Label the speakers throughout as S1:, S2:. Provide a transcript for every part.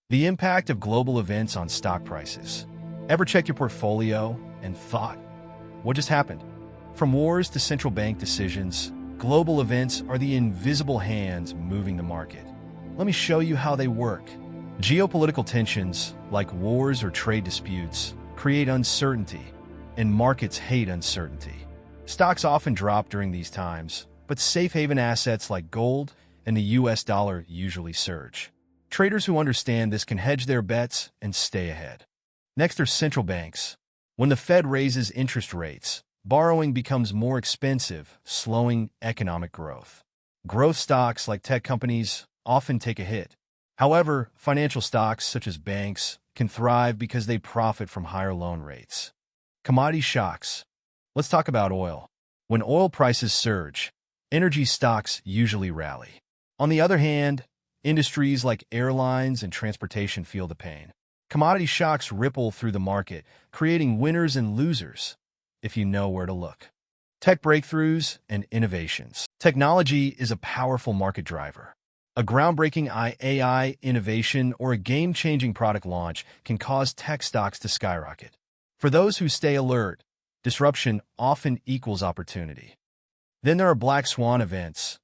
S1: The impact of global events on stock prices. Ever checked your portfolio and thought, what just happened? From wars to central bank decisions, global events are the invisible hands moving the market. Let me show you how they work. Geopolitical tensions, like wars or trade disputes, create uncertainty, and markets hate uncertainty. Stocks often drop during these times, but safe haven assets like gold and the US dollar usually surge. Traders who understand this can hedge their bets and stay ahead. Next are central banks. When the Fed raises interest rates, borrowing becomes more expensive, slowing economic growth. Growth stocks like tech companies often take a hit. However, financial stocks such as banks can thrive because they profit from higher loan rates. Commodity shocks. Let's talk about oil. When oil prices surge, energy stocks usually rally. On the other hand, industries like airlines and transportation feel the pain. Commodity shocks ripple through the market, creating winners and losers, if you know where to look. Tech breakthroughs and innovations. Technology is a powerful market driver. A groundbreaking AI innovation or a game-changing product launch can cause tech stocks to skyrocket. For those who stay alert, disruption often equals opportunity. Then there are black swan events,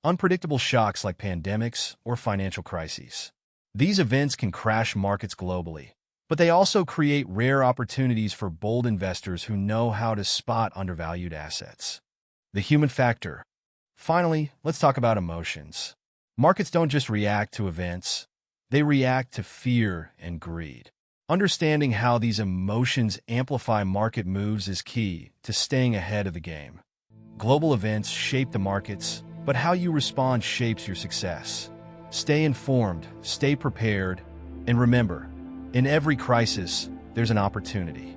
S1: unpredictable shocks like pandemics or financial crises. These events can crash markets globally, but they also create rare opportunities for bold investors who know how to spot undervalued assets. The human factor. Finally, let's talk about emotions. Markets don't just react to events, they react to fear and greed. Understanding how these emotions amplify market moves is key to staying ahead of the game. Global events shape the markets, but how you respond shapes your success. Stay informed, stay prepared, and remember, in every crisis, there's an opportunity.